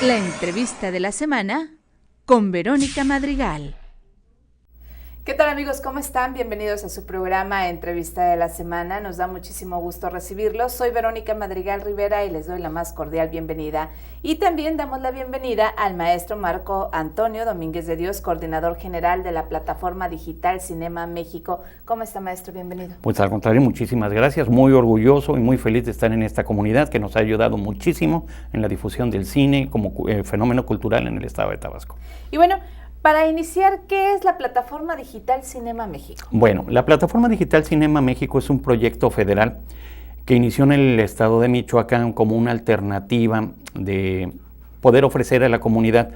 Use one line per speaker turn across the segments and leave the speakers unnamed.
La entrevista de la semana con Verónica Madrigal.
¿Qué tal, amigos? ¿Cómo están? Bienvenidos a su programa Entrevista de la Semana. Nos da muchísimo gusto recibirlos. Soy Verónica Madrigal Rivera y les doy la más cordial bienvenida. Y también damos la bienvenida al maestro Marco Antonio Domínguez de Dios, coordinador general de la plataforma digital Cinema México. ¿Cómo está, maestro? Bienvenido.
Pues al contrario, muchísimas gracias. Muy orgulloso y muy feliz de estar en esta comunidad que nos ha ayudado muchísimo en la difusión del cine como fenómeno cultural en el estado de Tabasco.
Y bueno, para iniciar, ¿qué es la plataforma digital Cinema México?
Bueno, la plataforma digital Cinema México es un proyecto federal que inició en el estado de Michoacán como una alternativa de poder ofrecer a la comunidad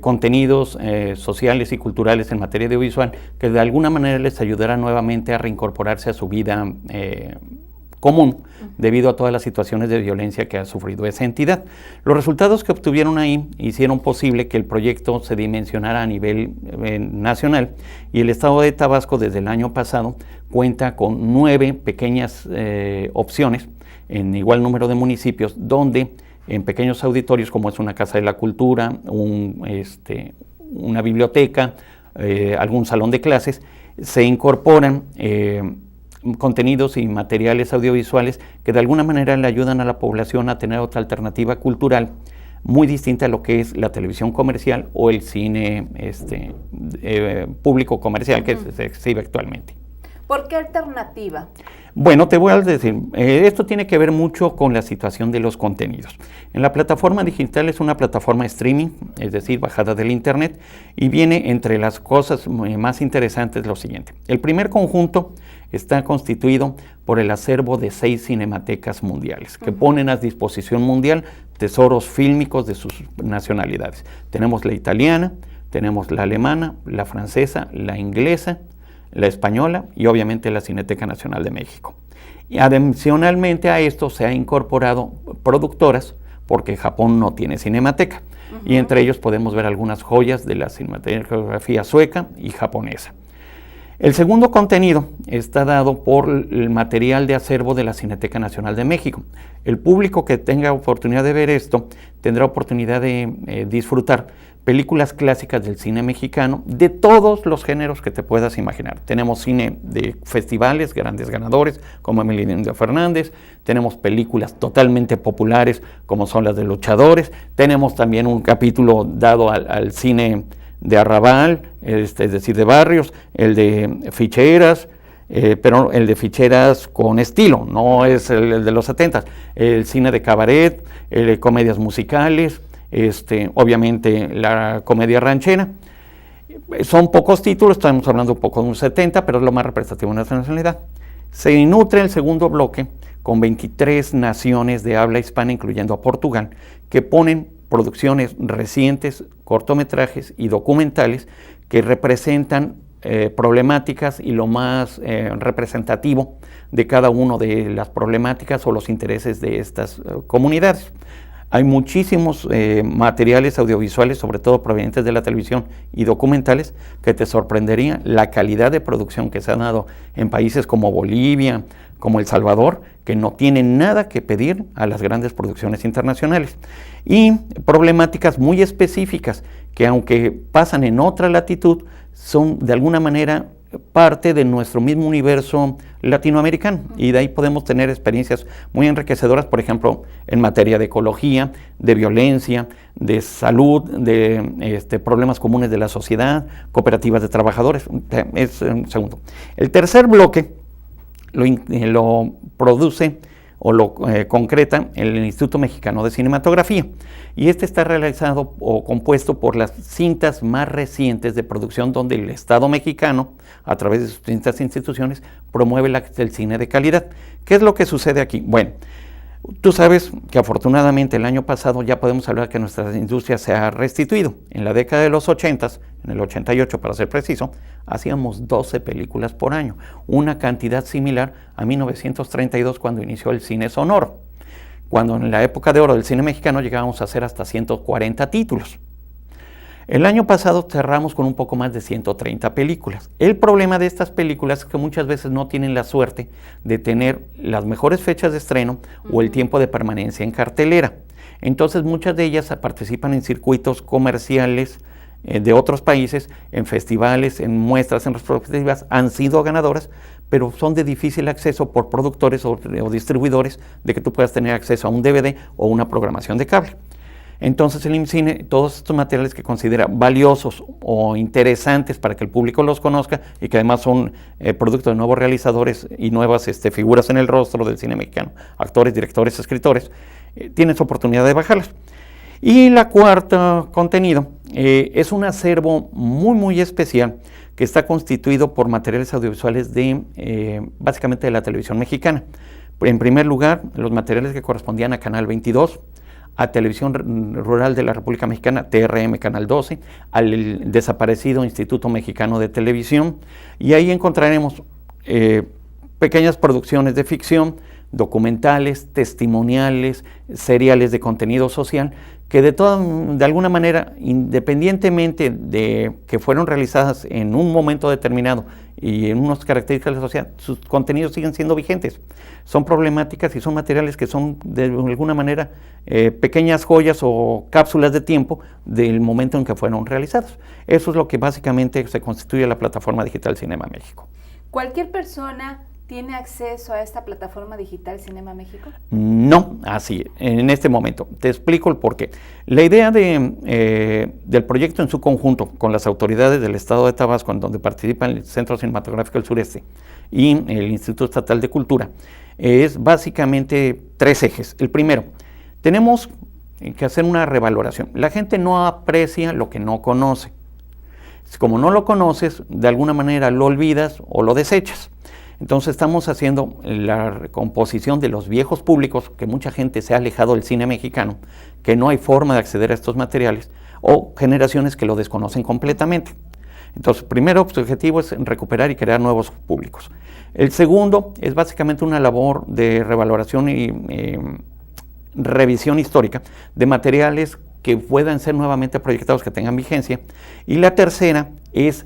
contenidos sociales y culturales en materia audiovisual que de alguna manera les ayudará nuevamente a reincorporarse a su vida común debido a todas las situaciones de violencia que ha sufrido esa entidad. Los resultados que obtuvieron ahí hicieron posible que el proyecto se dimensionara a nivel nacional y el estado de Tabasco desde el año pasado cuenta con 9 pequeñas opciones en igual número de municipios donde en pequeños auditorios como es una casa de la cultura, una biblioteca, algún salón de clases, se incorporan contenidos y materiales audiovisuales que de alguna manera le ayudan a la población a tener otra alternativa cultural muy distinta a lo que es la televisión comercial o el cine público comercial que se exhibe actualmente.
¿Por qué alternativa?
Bueno, te voy a decir, esto tiene que ver mucho con la situación de los contenidos. En la plataforma digital es una plataforma streaming, es decir, bajada del internet, y viene entre las cosas más interesantes lo siguiente. El primer conjunto está constituido por el acervo de 6 cinematecas mundiales, que ponen a disposición mundial tesoros fílmicos de sus nacionalidades. Tenemos la italiana, tenemos la alemana, la francesa, la inglesa, la española y obviamente la Cineteca Nacional de México. Y adicionalmente a esto se ha incorporado productoras porque Japón no tiene cinemateca y entre ellos podemos ver algunas joyas de la cinematografía sueca y japonesa. El segundo contenido está dado por el material de acervo de la Cineteca Nacional de México. El público que tenga oportunidad de ver esto tendrá oportunidad de disfrutar películas clásicas del cine mexicano de todos los géneros que te puedas imaginar. Tenemos cine de festivales, grandes ganadores como Emilio Fernández, tenemos películas totalmente populares como son las de luchadores, tenemos también un capítulo dado al cine de arrabal, es decir, de barrios, el de ficheras, pero el de ficheras con estilo, no es el de los 70s, el cine de cabaret, el de comedias musicales, obviamente la comedia ranchera. Son pocos títulos, estamos hablando un poco de un 70, pero es lo más representativo de nuestra nacionalidad. Se nutre el segundo bloque con 23 naciones de habla hispana, incluyendo a Portugal, que ponen producciones recientes, cortometrajes y documentales que representan problemáticas y lo más representativo de cada una de las problemáticas o los intereses de estas comunidades. Hay muchísimos materiales audiovisuales, sobre todo provenientes de la televisión y documentales, que te sorprendería la calidad de producción que se ha dado en países como Bolivia, como El Salvador, que no tienen nada que pedir a las grandes producciones internacionales. Y problemáticas muy específicas que aunque pasan en otra latitud, son de alguna manera parte de nuestro mismo universo latinoamericano y de ahí podemos tener experiencias muy enriquecedoras, por ejemplo, en materia de ecología, de violencia, de salud, de problemas comunes de la sociedad, cooperativas de trabajadores. Es un segundo. El tercer bloque lo produce o lo concreta el Instituto Mexicano de Cinematografía y está realizado o compuesto por las cintas más recientes de producción donde el Estado mexicano a través de sus distintas instituciones promueve el cine de calidad. ¿Qué es lo que sucede aquí? Bueno, tú sabes que afortunadamente el año pasado ya podemos hablar que nuestra industria se ha restituido. En la década de los 80s, en el 88 para ser preciso, hacíamos 12 películas por año, una cantidad similar a 1932 cuando inició el cine sonoro, cuando en la época de oro del cine mexicano llegábamos a hacer hasta 140 títulos. El año pasado cerramos con un poco más de 130 películas. El problema de estas películas es que muchas veces no tienen la suerte de tener las mejores fechas de estreno o el tiempo de permanencia en cartelera. Entonces muchas de ellas participan en circuitos comerciales de otros países, en festivales, en muestras, en retrospectivas, han sido ganadoras, pero son de difícil acceso por productores o distribuidores de que tú puedas tener acceso a un DVD o una programación de cable. Entonces el IMCINE, todos estos materiales que considera valiosos o interesantes para que el público los conozca y que además son producto de nuevos realizadores y nuevas figuras en el rostro del cine mexicano, actores, directores, escritores, tienes oportunidad de bajarlas. Y la cuarta contenido es un acervo muy especial que está constituido por materiales audiovisuales de básicamente de la televisión mexicana. En primer lugar, los materiales que correspondían a Canal 22, a Televisión Rural de la República Mexicana, TRM Canal 12, al desaparecido Instituto Mexicano de Televisión, y ahí encontraremos pequeñas producciones de ficción, documentales, testimoniales, seriales de contenido social, que de alguna manera, independientemente de que fueron realizadas en un momento determinado y en unas características de la sociedad, sus contenidos siguen siendo vigentes. Son problemáticas y son materiales que son de alguna manera pequeñas joyas o cápsulas de tiempo del momento en que fueron realizados. Eso es lo que básicamente se constituye la plataforma digital Cinema México.
¿Cualquier persona tiene acceso a esta plataforma digital Cinema México?
No, así, en este momento. Te explico el porqué. La idea del proyecto en su conjunto, con las autoridades del Estado de Tabasco, en donde participan el Centro Cinematográfico del Sureste y el Instituto Estatal de Cultura, es básicamente 3 ejes. El primero, tenemos que hacer una revaloración. La gente no aprecia lo que no conoce. Como no lo conoces, de alguna manera lo olvidas o lo desechas. Entonces estamos haciendo la recomposición de los viejos públicos, que mucha gente se ha alejado del cine mexicano, que no hay forma de acceder a estos materiales, o generaciones que lo desconocen completamente. Entonces, primero, su objetivo es recuperar y crear nuevos públicos. El segundo es básicamente una labor de revaloración y revisión histórica de materiales que puedan ser nuevamente proyectados, que tengan vigencia. Y la tercera es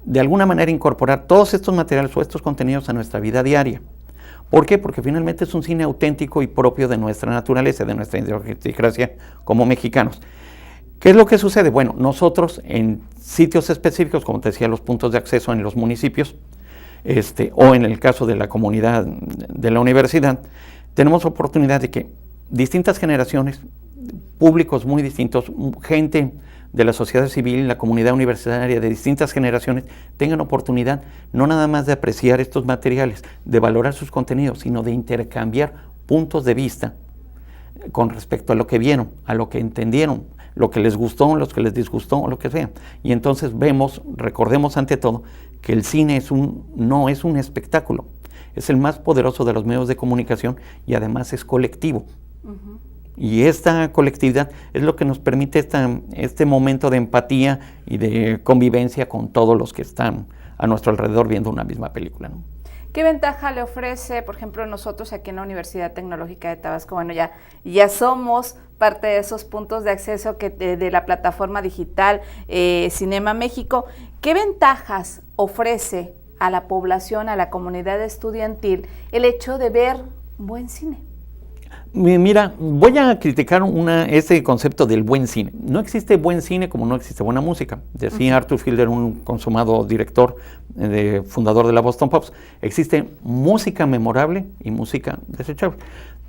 de alguna manera incorporar todos estos materiales o estos contenidos a nuestra vida diaria. ¿Por qué? Porque finalmente es un cine auténtico y propio de nuestra naturaleza, de nuestra idiosincrasia como mexicanos. ¿Qué es lo que sucede? Bueno, nosotros en sitios específicos, como te decía, los puntos de acceso en los municipios, o en el caso de la comunidad de la universidad, tenemos oportunidad de que distintas generaciones, públicos muy distintos, gente de la sociedad civil, la comunidad universitaria de distintas generaciones, tengan oportunidad no nada más de apreciar estos materiales, de valorar sus contenidos, sino de intercambiar puntos de vista con respecto a lo que vieron, a lo que entendieron, lo que les gustó, lo que les disgustó, o lo que sea. Y entonces recordemos ante todo, que el cine no es un espectáculo, es el más poderoso de los medios de comunicación y además es colectivo. Uh-huh. Y esta colectividad es lo que nos permite este momento de empatía y de convivencia con todos los que están a nuestro alrededor viendo una misma película, ¿no?
¿Qué ventaja le ofrece, por ejemplo, nosotros aquí en la Universidad Tecnológica de Tabasco? Bueno, ya somos parte de esos puntos de acceso de la plataforma digital Cinema México. ¿Qué ventajas ofrece a la población, a la comunidad estudiantil, el hecho de ver buen cine?
Mira, voy a criticar ese concepto del buen cine. No existe buen cine como no existe buena música. Decía Arthur Fielder, un consumado director, fundador de la Boston Pops, existe música memorable y música desechable.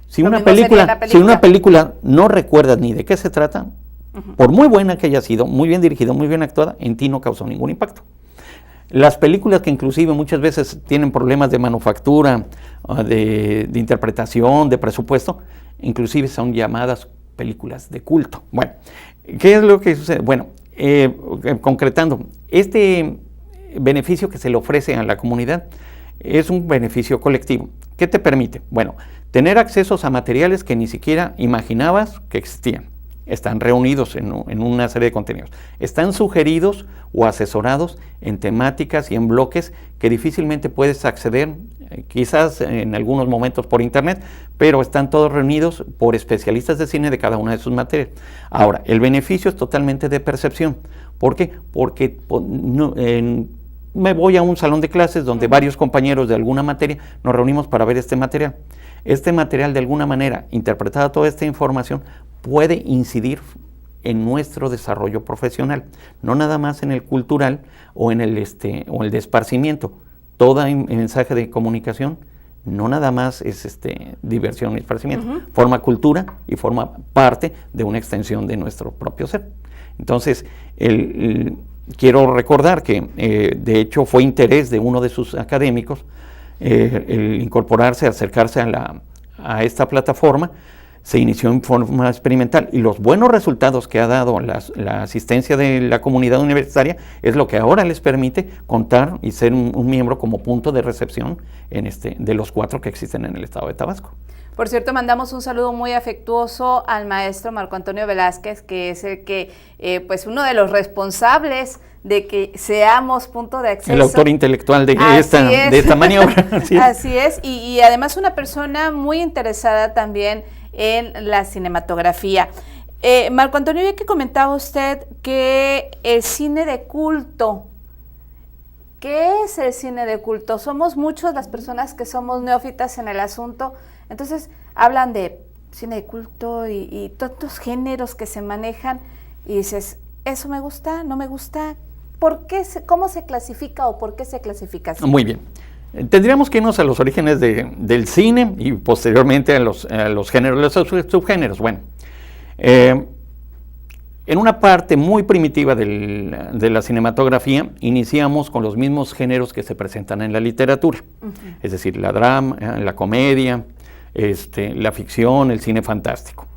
Si una película no recuerdas ni de qué se trata, por muy buena que haya sido, muy bien dirigida, muy bien actuada, en ti no causó ningún impacto. Las películas que inclusive muchas veces tienen problemas de manufactura, de interpretación, de presupuesto, inclusive son llamadas películas de culto. Bueno, ¿qué es lo que sucede? Bueno, concretando, este beneficio que se le ofrece a la comunidad es un beneficio colectivo. ¿Qué te permite? Bueno, tener accesos a materiales que ni siquiera imaginabas que existían. Están reunidos en una serie de contenidos. Están sugeridos o asesorados en temáticas y en bloques que difícilmente puedes acceder, quizás en algunos momentos por internet, pero están todos reunidos por especialistas de cine de cada una de sus materias. Ahora, el beneficio es totalmente de percepción. ¿Por qué? Porque me voy a un salón de clases donde varios compañeros de alguna materia nos reunimos para ver este material. Este material, de alguna manera, interpretada toda esta información, puede incidir en nuestro desarrollo profesional, no nada más en el cultural o en el de esparcimiento. Todo mensaje de comunicación no nada más es diversión y esparcimiento, forma cultura y forma parte de una extensión de nuestro propio ser. Entonces, quiero recordar que de hecho fue interés de uno de sus académicos el incorporarse, acercarse a esta plataforma. Se inició en forma experimental y los buenos resultados que ha dado la asistencia de la comunidad universitaria es lo que ahora les permite contar y ser un miembro como punto de recepción de los 4 que existen en el estado de Tabasco.
Por cierto, mandamos un saludo muy afectuoso al maestro Marco Antonio Velázquez, que es el que, pues uno de los responsables de que seamos punto de acceso.
El autor intelectual de esta maniobra.
Así es, y además una persona muy interesada también en la cinematografía. Marco Antonio, ya que comentaba usted que el cine de culto, ¿qué es el cine de culto? Somos muchas las personas que somos neófitas en el asunto, entonces hablan de cine de culto y tantos géneros que se manejan y dices, ¿eso me gusta? ¿No me gusta? ¿Cómo se clasifica o por qué se clasifica así?
Muy bien. Tendríamos que irnos a los orígenes del cine y posteriormente a los géneros, los subgéneros. Bueno, en una parte muy primitiva de la cinematografía, iniciamos con los mismos géneros que se presentan en la literatura, es decir, la drama, la comedia, la ficción, el cine fantástico.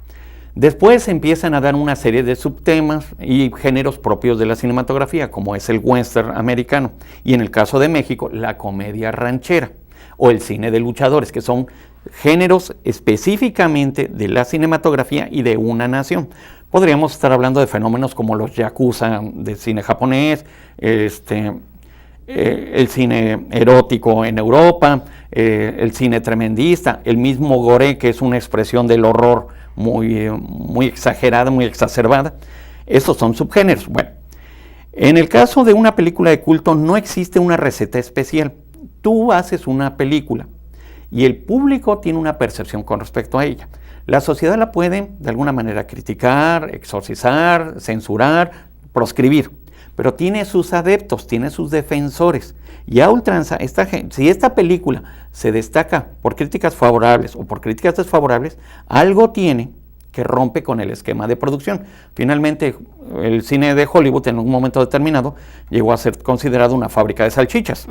Después se empiezan a dar una serie de subtemas y géneros propios de la cinematografía, como es el western americano, y en el caso de México, la comedia ranchera, o el cine de luchadores, que son géneros específicamente de la cinematografía y de una nación. Podríamos estar hablando de fenómenos como los yakuza del cine japonés, el cine erótico en Europa, el cine tremendista, el mismo gore, que es una expresión del horror muy exagerada, muy exacerbada. Estos son subgéneros. Bueno, en el caso de una película de culto no existe una receta especial. Tú haces una película y el público tiene una percepción con respecto a ella. La sociedad la puede de alguna manera criticar, exorcizar, censurar, proscribir, pero tiene sus adeptos, tiene sus defensores. Y a ultranza, si esta película se destaca por críticas favorables o por críticas desfavorables, algo tiene que rompe con el esquema de producción. Finalmente, el cine de Hollywood en un momento determinado llegó a ser considerado una fábrica de salchichas.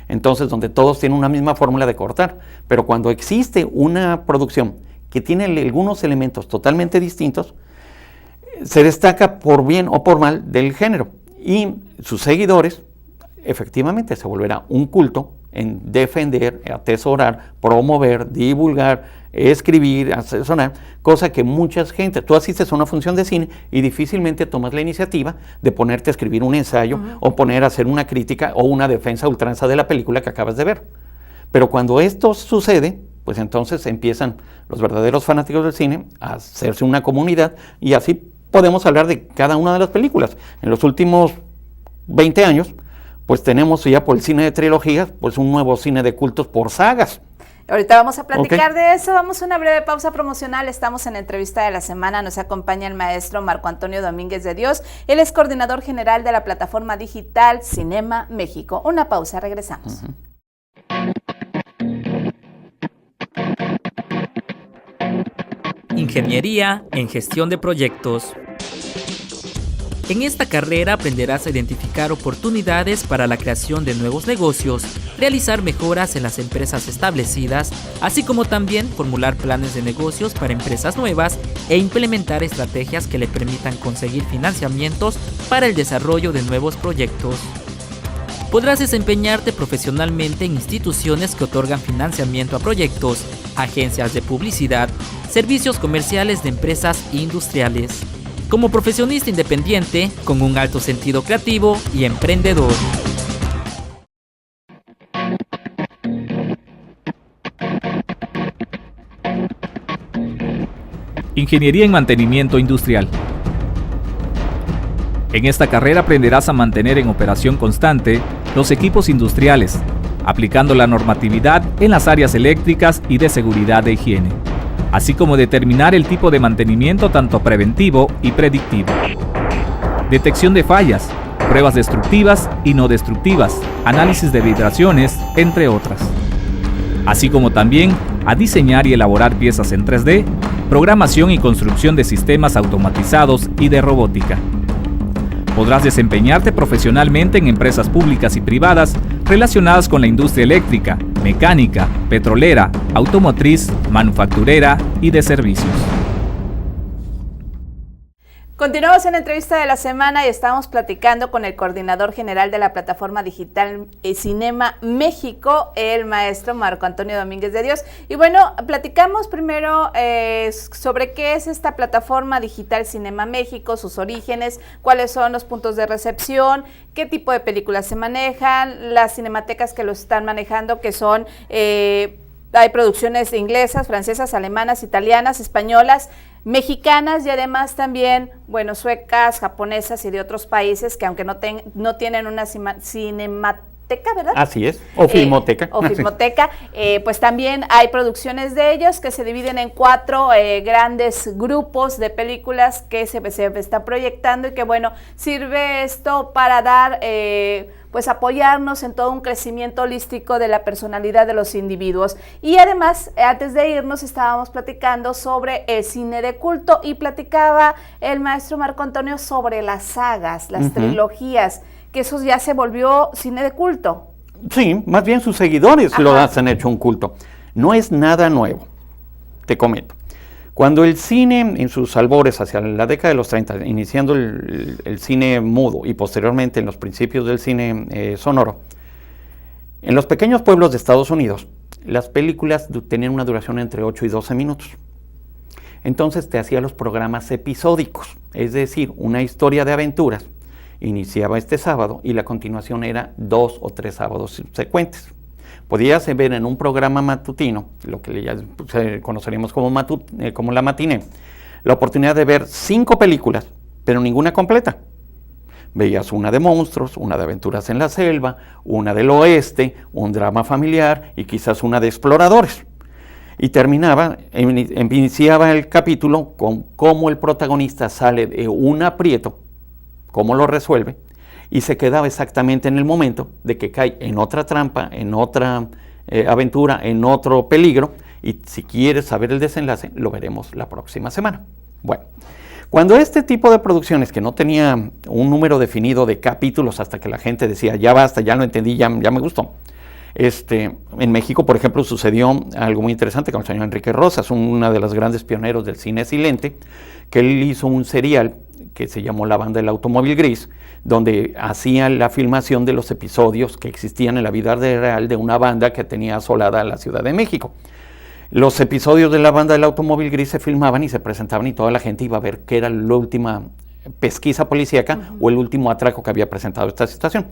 Entonces, donde todos tienen una misma fórmula de cortar. Pero cuando existe una producción que tiene algunos elementos totalmente distintos, se destaca por bien o por mal del género. Y sus seguidores, efectivamente, se volverá un culto en defender, atesorar, promover, divulgar, escribir, asesorar, cosa que mucha gente, tú asistes a una función de cine y difícilmente tomas la iniciativa de ponerte a escribir un ensayo o poner a hacer una crítica o una defensa a ultranza de la película que acabas de ver. Pero cuando esto sucede, pues entonces empiezan los verdaderos fanáticos del cine a hacerse una comunidad y así podemos hablar de cada una de las películas. En los últimos 20 años, pues tenemos ya por el cine de trilogías, pues un nuevo cine de cultos por sagas.
Ahorita vamos a platicar de eso, vamos a una breve pausa promocional, estamos en la entrevista de la semana, nos acompaña el maestro Marco Antonio Domínguez de Dios, él es coordinador general de la plataforma digital Cinema México. Una pausa, regresamos.
Ingeniería en gestión de proyectos. En esta carrera aprenderás a identificar oportunidades para la creación de nuevos negocios, realizar mejoras en las empresas establecidas, así como también formular planes de negocios para empresas nuevas e implementar estrategias que le permitan conseguir financiamientos para el desarrollo de nuevos proyectos. Podrás desempeñarte profesionalmente en instituciones que otorgan financiamiento a proyectos, agencias de publicidad, servicios comerciales de empresas industriales. Como profesionista independiente, con un alto sentido creativo y emprendedor.
Ingeniería en mantenimiento industrial. En esta carrera aprenderás a mantener en operación constante los equipos industriales, aplicando la normatividad en las áreas eléctricas y de seguridad de higiene, así como determinar el tipo de mantenimiento tanto preventivo y predictivo. Detección de fallas, pruebas destructivas y no destructivas, análisis de vibraciones, entre otras. Así como también a diseñar y elaborar piezas en 3D, programación y construcción de sistemas automatizados y de robótica. Podrás desempeñarte profesionalmente en empresas públicas y privadas relacionadas con la industria eléctrica, mecánica, petrolera, automotriz, manufacturera y de servicios.
Continuamos en la entrevista de la semana y estamos platicando con el coordinador general de la plataforma digital Cinema México, el maestro Marco Antonio Domínguez de Dios. Y bueno, platicamos primero sobre qué es esta plataforma digital Cinema México, sus orígenes, cuáles son los puntos de recepción, qué tipo de películas se manejan, las cinematecas que lo están manejando, que son... hay producciones inglesas, francesas, alemanas, italianas, españolas, mexicanas y además también, bueno, suecas, japonesas y de otros países que aunque no tienen una cinemateca, ¿verdad?
Así es, o filmoteca.
Pues también hay producciones de ellos que se dividen en 4 grandes grupos de películas que se están proyectando y que, bueno, sirve esto para dar... pues apoyarnos en todo un crecimiento holístico de la personalidad de los individuos. Y además, antes de irnos, estábamos platicando sobre el cine de culto y platicaba el maestro Marco Antonio sobre las sagas, las trilogías, que eso ya se volvió cine de culto.
Sí, más bien sus seguidores lo han hecho un culto. No es nada nuevo, te comento. Cuando el cine en sus albores hacia la década de los 30, iniciando el cine mudo y posteriormente en los principios del cine sonoro, en los pequeños pueblos de Estados Unidos, las películas tenían una duración entre 8 y 12 minutos. Entonces te hacía los programas episódicos, es decir, una historia de aventuras iniciaba este sábado y la continuación era 2 o 3 sábados subsecuentes. Podías ver en un programa matutino, lo que ya conoceríamos como la matiné, la oportunidad de ver 5 películas, pero ninguna completa. Veías una de monstruos, una de aventuras en la selva, una del oeste, un drama familiar y quizás una de exploradores. Y iniciaba el capítulo con cómo el protagonista sale de un aprieto, cómo lo resuelve, y se quedaba exactamente en el momento de que cae en otra trampa, en otra aventura, en otro peligro, y si quieres saber el desenlace, lo veremos la próxima semana. Bueno, cuando este tipo de producciones que no tenía un número definido de capítulos hasta que la gente decía, ya basta, ya lo entendí, ya me gustó. En México, por ejemplo, sucedió algo muy interesante con el señor Enrique Rosas, uno de los grandes pioneros del cine silente, que él hizo un serial que se llamó La Banda del Automóvil Gris, donde hacía la filmación de los episodios que existían en la vida real de una banda que tenía asolada la Ciudad de México. Los episodios de La Banda del Automóvil Gris se filmaban y se presentaban y toda la gente iba a ver qué era la última pesquisa policíaca o el último atraco que había presentado esta situación.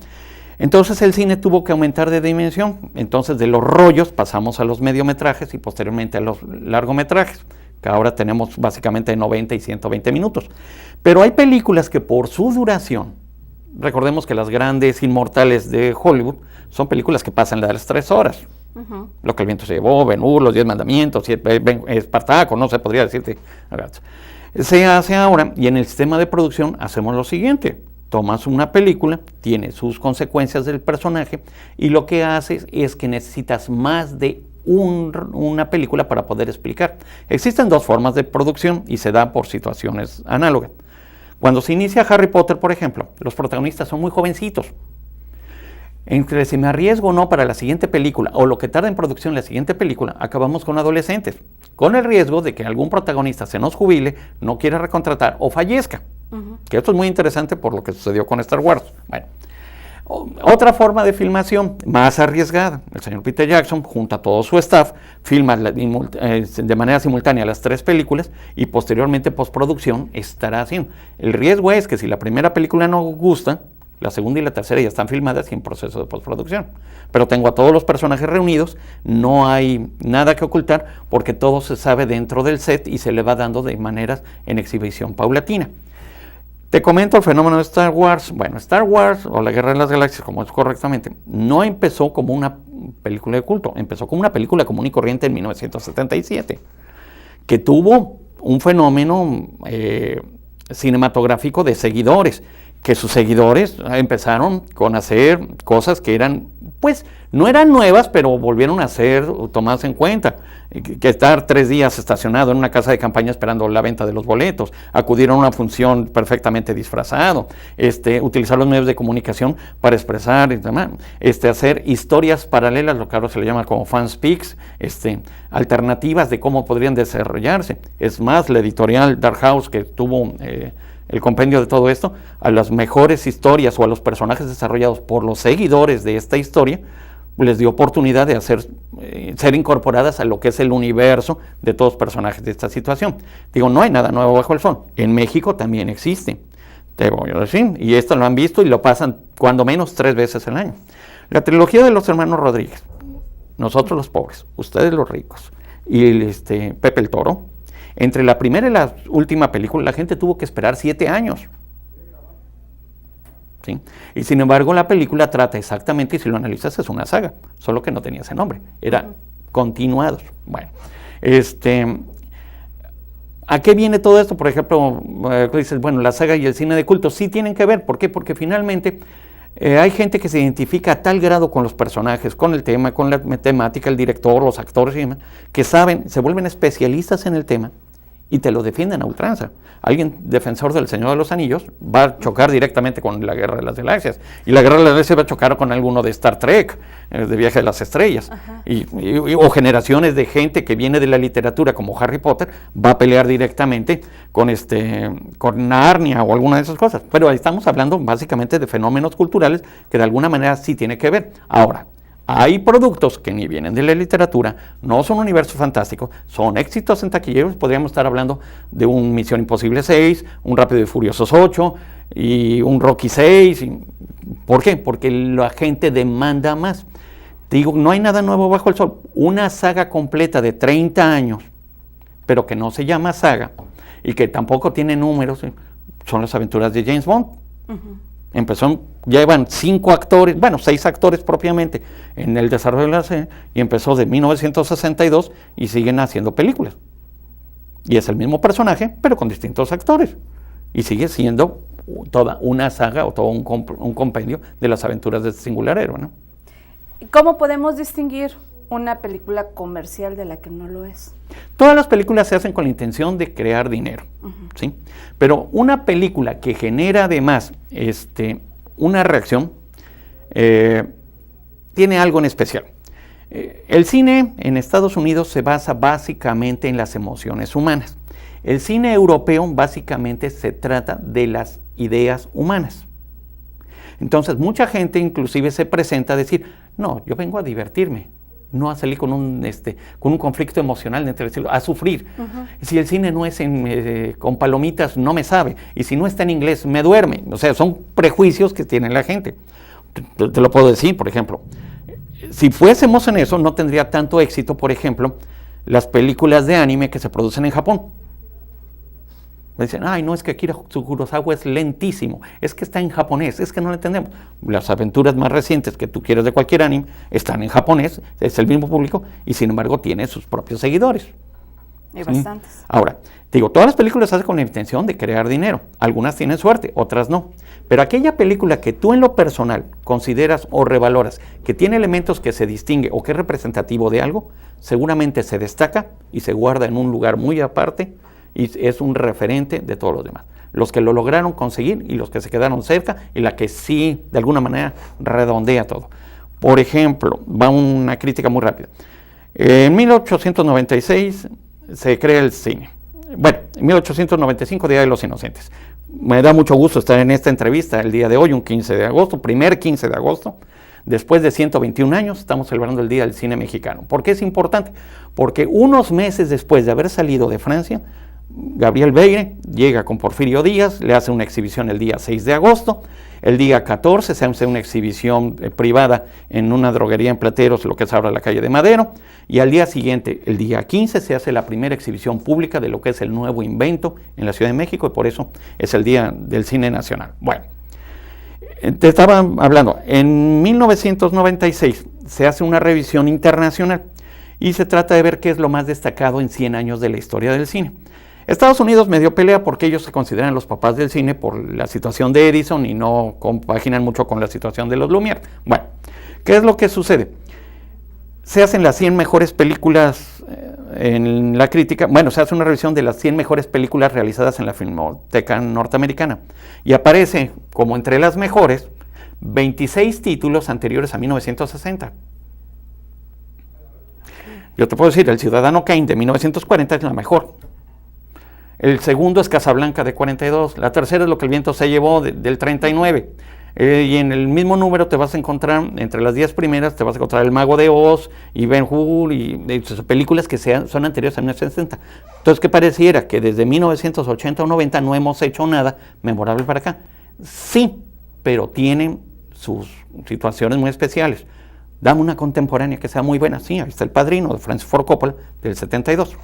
Entonces el cine tuvo que aumentar de dimensión, entonces de los rollos pasamos a los mediometrajes y posteriormente a los largometrajes, que ahora tenemos básicamente 90 y 120 minutos. Pero hay películas que por su duración, recordemos que las grandes inmortales de Hollywood son películas que pasan las 3 horas. Lo que el viento se llevó, Ben-Hur, Los 10 mandamientos, Espartaco, no se podría decirte. Se hace ahora y en el sistema de producción hacemos lo siguiente. Tomas una película, tiene sus consecuencias del personaje y lo que haces es que necesitas más de una película para poder explicar. Existen 2 formas de producción y se da por situaciones análogas. Cuando se inicia Harry Potter, por ejemplo, los protagonistas son muy jovencitos. Entre si me arriesgo o no para la siguiente película o lo que tarda en producción la siguiente película, acabamos con adolescentes, con el riesgo de que algún protagonista se nos jubile, no quiera recontratar o fallezca. Que esto es muy interesante por lo que sucedió con Star Wars. Bueno, otra forma de filmación más arriesgada, el señor Peter Jackson junto a todo su staff filma de manera simultánea las 3 películas y posteriormente postproducción estará haciendo. El riesgo es que si la primera película no gusta, la segunda y la tercera ya están filmadas y en proceso de postproducción. Pero tengo a todos los personajes reunidos, no hay nada que ocultar porque todo se sabe dentro del set y se le va dando de maneras en exhibición paulatina. Te comento el fenómeno de Star Wars. Bueno, Star Wars, o la Guerra de las Galaxias, como es correctamente, no empezó como una película de culto, empezó como una película común y corriente en 1977, que tuvo un fenómeno cinematográfico de seguidores, que sus seguidores empezaron con hacer cosas que eran, pues, no eran nuevas, pero volvieron a ser tomadas en cuenta. Que estar 3 días estacionado en una casa de campaña esperando la venta de los boletos, acudir a una función perfectamente disfrazado, utilizar los medios de comunicación para expresar y demás, hacer historias paralelas, lo que ahora se le llama como fanspeaks, alternativas de cómo podrían desarrollarse. Es más, la editorial Dark Horse, que tuvo el compendio de todo esto, a las mejores historias o a los personajes desarrollados por los seguidores de esta historia, les dio oportunidad de ser incorporadas a lo que es el universo de todos los personajes de esta situación. Digo, no hay nada nuevo bajo el sol. En México también existe, te voy a decir, y esto lo han visto y lo pasan cuando menos 3 veces al año. La trilogía de los hermanos Rodríguez, nosotros los pobres, ustedes los ricos, y Pepe el Toro, entre la primera y la última película la gente tuvo que esperar 7 años. ¿Sí? Y sin embargo la película trata exactamente, y si lo analizas es una saga, solo que no tenía ese nombre, era continuados. Bueno, ¿a qué viene todo esto? Por ejemplo, dices, bueno, la saga y el cine de culto sí tienen que ver. ¿Por qué? Porque finalmente hay gente que se identifica a tal grado con los personajes, con el tema, con la temática, el director, los actores y demás, que saben, se vuelven especialistas en el tema y te lo defienden a ultranza. Alguien defensor del Señor de los Anillos va a chocar directamente con la Guerra de las Galaxias, y la Guerra de las Galaxias va a chocar con alguno de Star Trek, de Viaje de las Estrellas, o generaciones de gente que viene de la literatura como Harry Potter va a pelear directamente con Narnia o alguna de esas cosas. Pero ahí estamos hablando básicamente de fenómenos culturales que de alguna manera sí tiene que ver. Ahora, hay productos que ni vienen de la literatura, no son universos fantásticos, son éxitos en taquilleros. Podríamos estar hablando de un Misión Imposible 6, un Rápido y Furiosos 8 y un Rocky 6. ¿Por qué? Porque la gente demanda más. Te digo, no hay nada nuevo bajo el sol. Una saga completa de 30 años, pero que no se llama saga y que tampoco tiene números, son las aventuras de James Bond. Llevan 5 actores, bueno, 6 actores propiamente en el desarrollo de la serie, y empezó de 1962 y siguen haciendo películas. Y es el mismo personaje, pero con distintos actores. Y sigue siendo toda una saga o todo un compendio de las aventuras de este singular héroe, ¿no?
¿Cómo podemos distinguir una película comercial de la que no lo es?
Todas las películas se hacen con la intención de crear dinero, ¿sí? Pero una película que genera además una reacción tiene algo en especial. El cine en Estados Unidos se basa básicamente en las emociones humanas. El cine europeo básicamente se trata de las ideas humanas. Entonces mucha gente inclusive se presenta a decir, no, yo vengo a divertirme, no a salir con un conflicto emocional, a sufrir. Si el cine no es con palomitas, no me sabe. Y si no está en inglés, me duerme. O sea, son prejuicios que tiene la gente. Te lo puedo decir, por ejemplo. Si fuésemos en eso, no tendría tanto éxito, por ejemplo, las películas de anime que se producen en Japón. Me dicen, ay, no, es que Akira Kurosawa es lentísimo, es que está en japonés, es que no lo entendemos. Las aventuras más recientes que tú quieres de cualquier anime están en japonés, es el mismo público, y sin embargo tiene sus propios seguidores.
Hay bastantes.
Ahora, te digo, todas las películas se hacen con la intención de crear dinero. Algunas tienen suerte, otras no. Pero aquella película que tú en lo personal consideras o revaloras que tiene elementos que se distingue o que es representativo de algo, seguramente se destaca y se guarda en un lugar muy aparte y es un referente de todos los demás. Los que lo lograron conseguir y los que se quedaron cerca y la que sí, de alguna manera, redondea todo. Por ejemplo, va una crítica muy rápida. En 1896 se crea el cine. Bueno, en 1895, Día de los Inocentes. Me da mucho gusto estar en esta entrevista el día de hoy, un 15 de agosto, primer 15 de agosto. Después de 121 años, estamos celebrando el Día del Cine Mexicano. ¿Por qué es importante? Porque unos meses después de haber salido de Francia, Gabriel Beyre llega con Porfirio Díaz, le hace una exhibición el día 6 de agosto. El día 14 se hace una exhibición privada en una droguería en Plateros, lo que es ahora la calle de Madero, y al día siguiente, el día 15, se hace la primera exhibición pública de lo que es el nuevo invento en la Ciudad de México, y por eso es el Día del Cine Nacional. Bueno, te estaba hablando, en 1996 se hace una revisión internacional y se trata de ver qué es lo más destacado en 100 años de la historia del cine. Estados Unidos me dio pelea porque ellos se consideran los papás del cine por la situación de Edison y no compaginan mucho con la situación de los Lumière. Bueno, ¿qué es lo que sucede? Se hacen las 100 mejores películas en la crítica. Bueno, se hace una revisión de las 100 mejores películas realizadas en la Filmoteca Norteamericana y aparece como entre las mejores 26 títulos anteriores a 1960. Yo te puedo decir, El Ciudadano Kane de 1940 es la mejor. El segundo es Casablanca de 42, la tercera es Lo que el viento se llevó del 39, y en el mismo número te vas a encontrar, entre las 10 primeras, te vas a encontrar El Mago de Oz y Ben-Hur y películas que son anteriores a 1960. Entonces, ¿qué pareciera? Que desde 1980 o 90 no hemos hecho nada memorable para acá. Sí, pero tienen sus situaciones muy especiales. Dame una contemporánea que sea muy buena. Sí, ahí está El Padrino de Francis Ford Coppola del 72.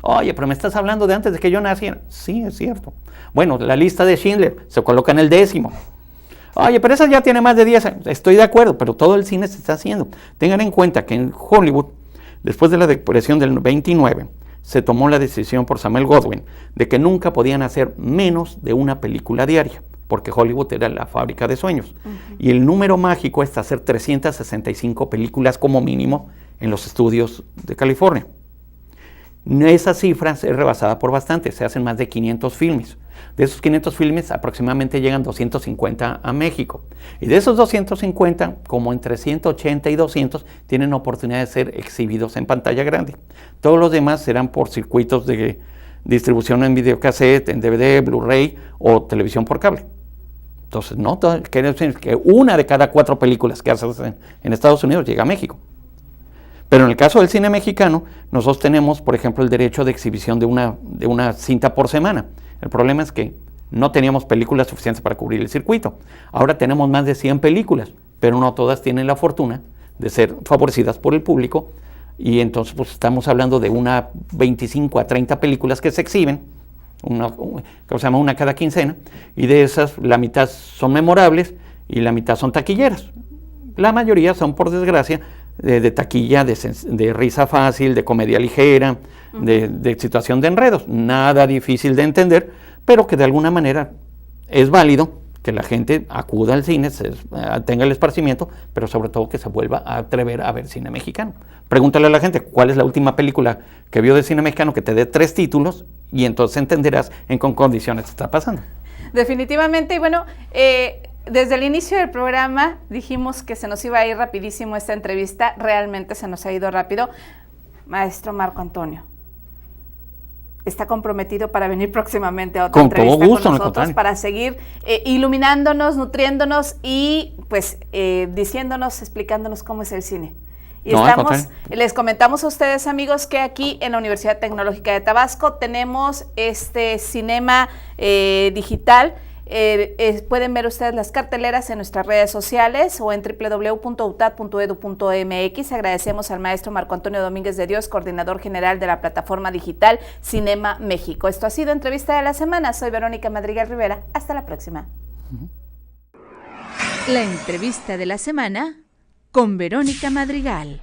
Oye, pero me estás hablando de antes de que yo naciera. Sí, es cierto. Bueno, La Lista de Schindler se coloca en el 10º. Oye, pero esa ya tiene más de 10 años. Estoy de acuerdo, pero todo el cine se está haciendo. Tengan en cuenta que en Hollywood, después de la depresión del 29, se tomó la decisión por Samuel Goldwyn de que nunca podían hacer menos de una película diaria, porque Hollywood era la fábrica de sueños. Y el número mágico es hacer 365 películas como mínimo en los estudios de California. Esa cifra es rebasada por bastante, se hacen más de 500 filmes. De esos 500 filmes aproximadamente llegan 250 a México. Y de esos 250, como entre 180 y 200 tienen oportunidad de ser exhibidos en pantalla grande. Todos los demás serán por circuitos de distribución en videocassette, en DVD, Blu-ray o televisión por cable. Entonces, no, quiere decir que una de cada 4 películas que haces en Estados Unidos llega a México. Pero en el caso del cine mexicano, nosotros tenemos, por ejemplo, el derecho de exhibición de una cinta por semana. El problema es que no teníamos películas suficientes para cubrir el circuito. Ahora tenemos más de 100 películas, pero no todas tienen la fortuna de ser favorecidas por el público. Y entonces pues estamos hablando de una 25 a 30 películas que se exhiben, una cada quincena, y de esas la mitad son memorables y la mitad son taquilleras. La mayoría son, por desgracia, de taquilla, de risa fácil, de comedia ligera, de situación de enredos. Nada difícil de entender, pero que de alguna manera es válido que la gente acuda al cine, tenga el esparcimiento, pero sobre todo que se vuelva a atrever a ver cine mexicano. Pregúntale a la gente cuál es la última película que vio de cine mexicano que te dé 3 títulos y entonces entenderás en qué condiciones está pasando.
Definitivamente, y bueno, desde el inicio del programa dijimos que se nos iba a ir rapidísimo esta entrevista, realmente se nos ha ido rápido. Maestro Marco Antonio, ¿está comprometido para venir próximamente a otra entrevista con nosotros para seguir iluminándonos, nutriéndonos y pues diciéndonos, explicándonos cómo es el cine? Y les comentamos a ustedes, amigos, que aquí en la Universidad Tecnológica de Tabasco tenemos este cinema digital. Pueden ver ustedes las carteleras en nuestras redes sociales o en www.utad.edu.mx. Agradecemos al maestro Marco Antonio Domínguez de Dios, coordinador general de la plataforma digital Cinema México. Esto ha sido Entrevista de la Semana. Soy Verónica Madrigal Rivera. Hasta la próxima.
La entrevista de la semana con Verónica Madrigal.